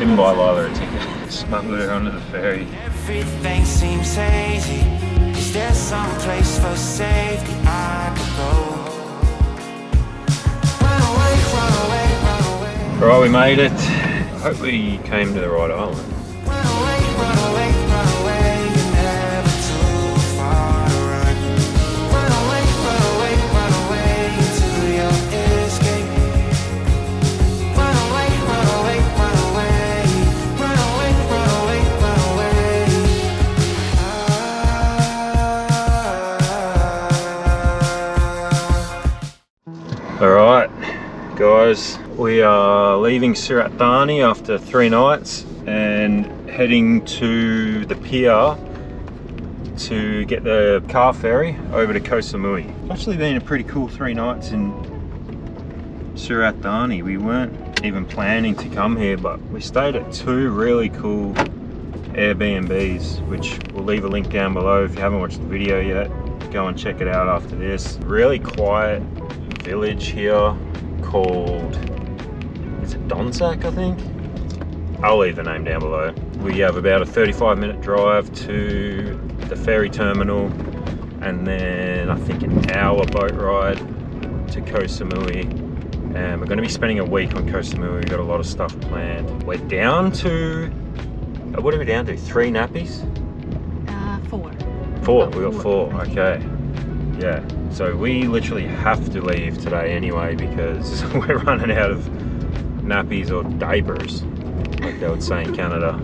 Didn't buy Lila a ticket. Smuggled her onto the ferry. Everything seems hazy. Is there some place for safety I could go? Run away, run away, run away. Alright, we made it. I hope we came to the right island. Run away, run away, run away. You're never too far to run. Run away, run away to your escape. Run away, run away, run away. Run away, run away, run away. Alright, guys, we are leaving Surat Thani after 3 nights and heading to the pier to get the car ferry over to Koh Samui. It's actually been a pretty cool 3 nights in Surat Thani. We weren't even planning to come here, but we stayed at 2 really cool Airbnbs, which we'll leave a link down below. If you haven't watched the video yet, go and check it out after this. Really quiet village here called, is it Donsak, I think? I'll leave the name down below. We have about a 35-minute drive to the ferry terminal, and then I think an hour boat ride to Koh Samui. And we're going to be spending a week on Koh Samui. We've got a lot of stuff planned. We're down to, what are we down to? 3 nappies? 4. 4, we got 4, okay. Yeah, so we literally have to leave today anyway because we're running out of nappies or diapers, like they would say in Canada,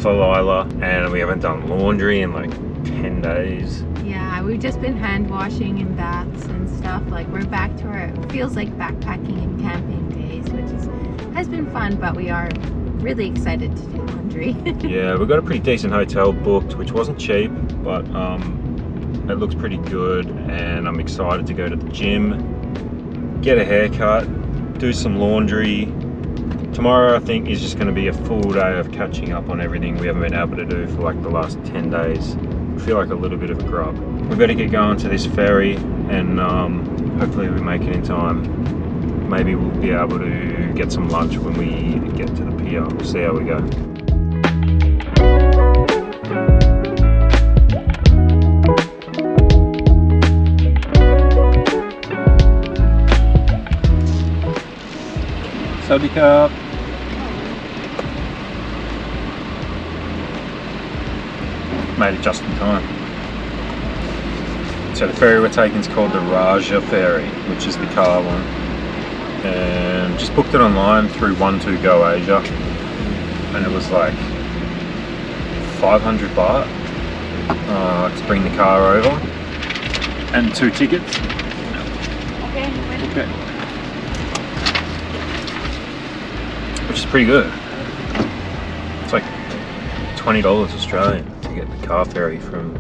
for Lila, and we haven't done laundry in like 10 days. Yeah, we've just been hand washing and baths and stuff. Like we're back to our, it feels like backpacking and camping days, which has been fun, but we are really excited to do laundry. Yeah, we've got a pretty decent hotel booked, which wasn't cheap, but it looks pretty good, and I'm excited to go to the gym, get a haircut, do some laundry. Tomorrow I think is just going to be a full day of catching up on everything we haven't been able to do for like the last 10 days. I feel like a little bit of a grub. We better get going to this ferry, and hopefully we make it in time. Maybe we'll be able to get some lunch when we get to the pier. We'll see how we go. Sawadee Krap. Made it just in time. So the ferry we're taking is called the Raja Ferry, which is the car one. And just booked it online through One2Go Asia. And it was like 500 baht to bring the car over. And 2 tickets. Okay. Which is pretty good. It's like $20 Australian to get the car ferry from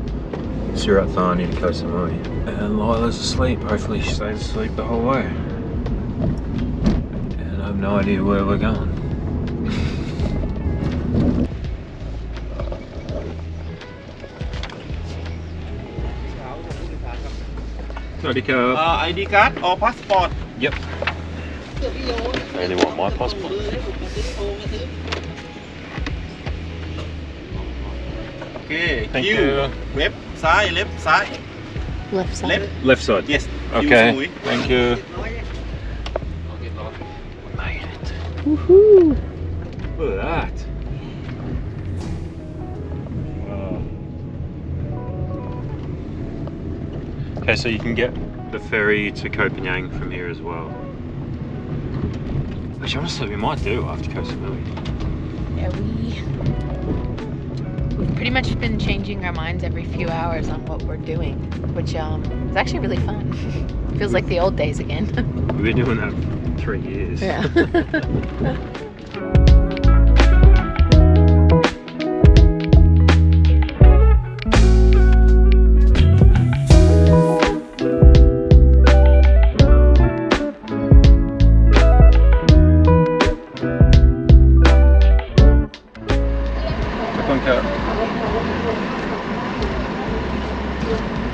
Surat Thani to Koh Samui. And Lila's asleep. Hopefully she stays asleep the whole way. And I have no idea where we're going. Sawadee Krap. ID card or passport? Yep. They only want my passport. Okay. Thank you. Left side, left side. Left side. Left. Left side. Yes. Okay. Thank you. Made it. Woohoo! Look at that. Wow. Okay, so you can get the ferry to Koh Phangan from here as well. Which honestly we might do after Koh Samui. Yeah, we've pretty much been changing our minds every few hours on what we're doing, which is actually really fun. Feels like the old days again. We've been doing that for 3 years. Yeah.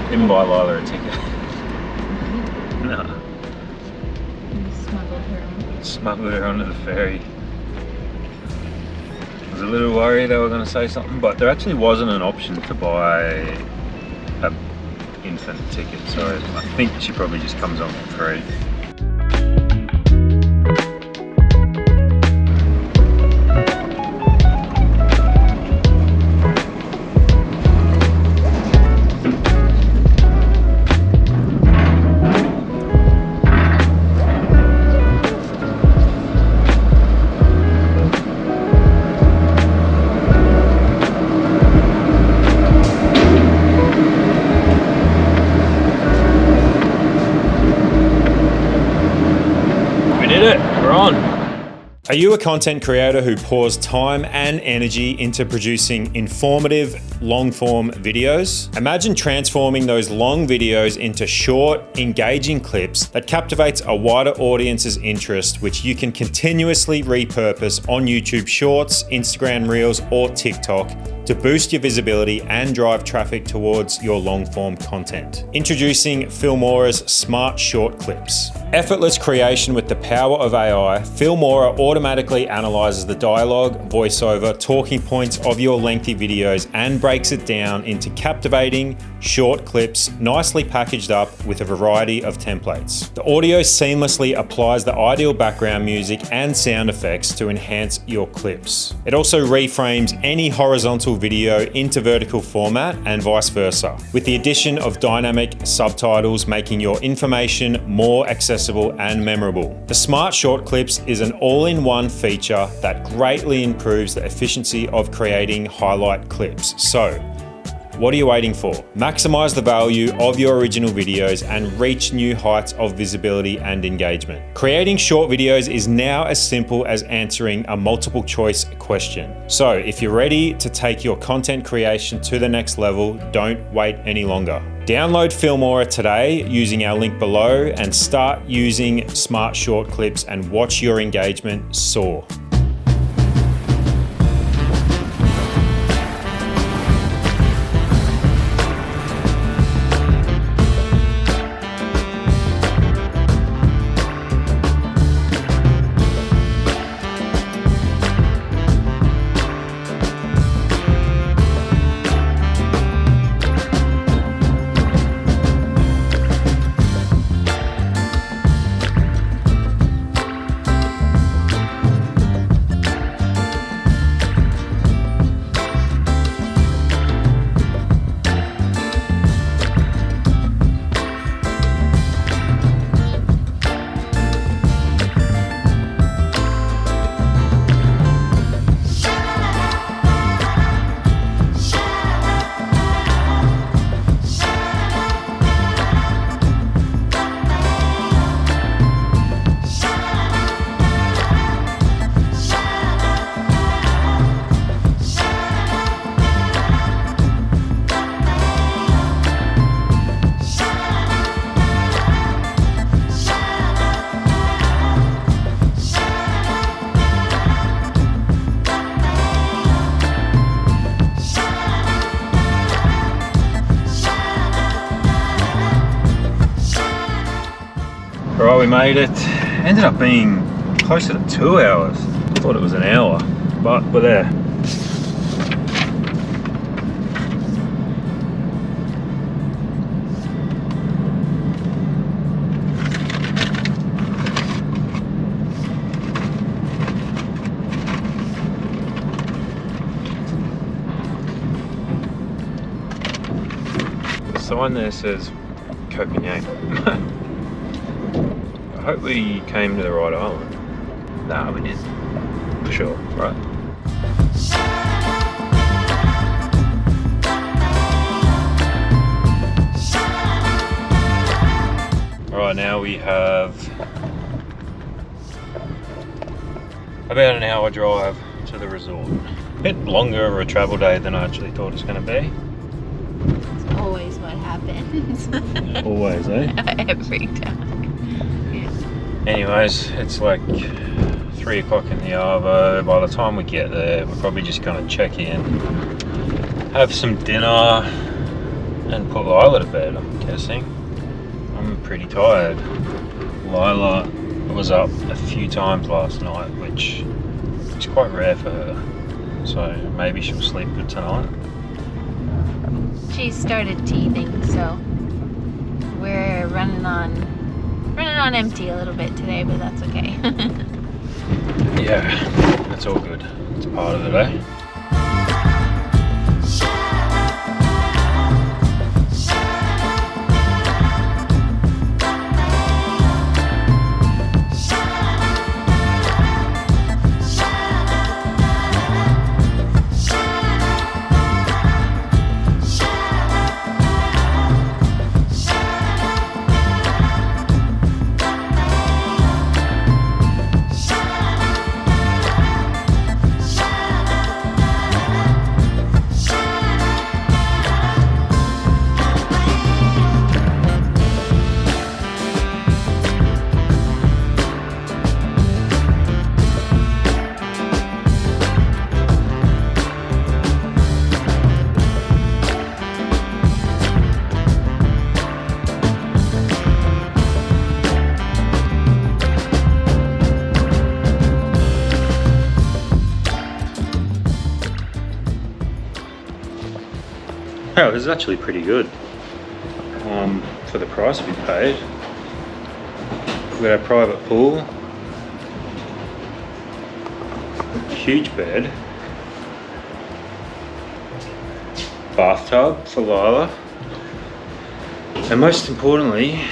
Didn't buy Lila a ticket. No. Smuggled her on. Smuggled her onto the ferry. was a little worried they were going to say something, but there actually wasn't an option to buy a infant ticket, so I think she probably just comes on for free. Are you a content creator who pours time and energy into producing informative, long-form videos? Imagine transforming those long videos into short, engaging clips that captivates a wider audience's interest, which you can continuously repurpose on YouTube Shorts, Instagram Reels, or TikTok to boost your visibility and drive traffic towards your long-form content. Introducing Filmora's Smart Short Clips. Effortless creation with the power of AI, Filmora automatically analyzes the dialogue, voiceover, talking points of your lengthy videos and breaks it down into captivating, short clips, nicely packaged up with a variety of templates. The audio seamlessly applies the ideal background music and sound effects to enhance your clips. It also reframes any horizontal video into vertical format and vice versa, with the addition of dynamic subtitles making your information more accessible and memorable. The Smart Short Clips is an all-in-one feature that greatly improves the efficiency of creating highlight clips. So, what are you waiting for? Maximize the value of your original videos and reach new heights of visibility and engagement. Creating short videos is now as simple as answering a multiple choice question. So if you're ready to take your content creation to the next level, don't wait any longer. Download Filmora today using our link below and start using Smart Short Clips and watch your engagement soar. Alright, we made it. Ended up being closer to 2 hours. Thought it was an hour, but we're there. The sign there says Copenhagen. I hope we came to the right island. Nah, we did. For sure, right? Alright, now we have about an hour drive to the resort. A bit longer of a travel day than I actually thought it was going to be. It's always what happens. Always, eh? Every time. Anyways, it's like 3 o'clock in the arvo. By the time we get there, we're probably just going to check in, have some dinner, and put Lila to bed, I'm guessing. I'm pretty tired. Lila was up a few times last night, which is quite rare for her. so maybe she'll sleep good tonight. She started teething, so we're running on empty a little bit today, but that's okay. Yeah, that's all good. It's part of the day. Oh, this is actually pretty good for the price we paid. We've got our private pool, huge bed, bathtub for Lila, and most importantly,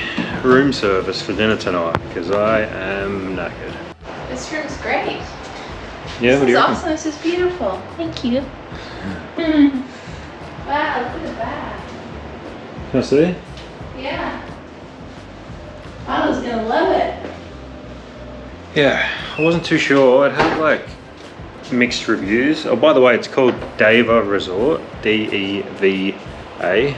room service for dinner tonight because I am knackered. This room's great. Yeah, what do you reckon? This is beautiful. Thank you. Wow, look at the bath. Can I see? Yeah. Anna's gonna love it. Yeah, I wasn't too sure. It had like mixed reviews. Oh, by the way, it's called Deva Resort, D-E-V-A.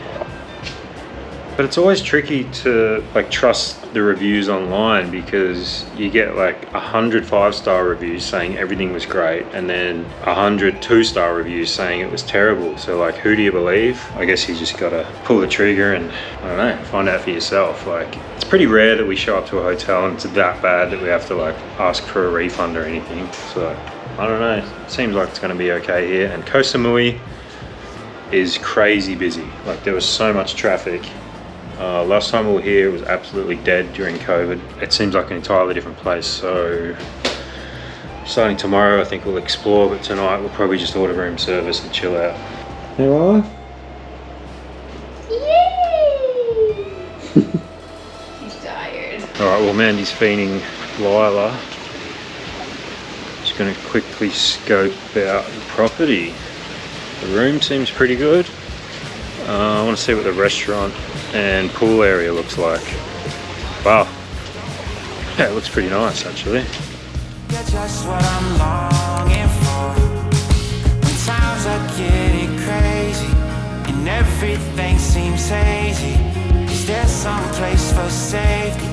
But it's always tricky to like trust the reviews online because you get like 100 5-star reviews saying everything was great and then 100 2-star reviews saying it was terrible. So like, who do you believe? I guess you just gotta pull the trigger and I don't know, find out for yourself. Like, it's pretty rare that we show up to a hotel and it's that bad that we have to like ask for a refund or anything. So I don't know, it seems like it's gonna be okay here. And Koh Samui is crazy busy. Like, there was so much traffic. Last time we were here, it was absolutely dead during COVID. It seems like an entirely different place. So starting tomorrow, I think we'll explore, but tonight we'll probably just order room service and chill out. Hey, Lila? Yay! He's tired. All right, well, Mandy's feeding Lila. Just gonna quickly scope out the property. The room seems pretty good. I want to see what the restaurant and pool area looks like. Wow. Yeah, it looks pretty nice actually. You're just what I'm longing for. When times are getting crazy and everything seems hazy, is there some place for safety?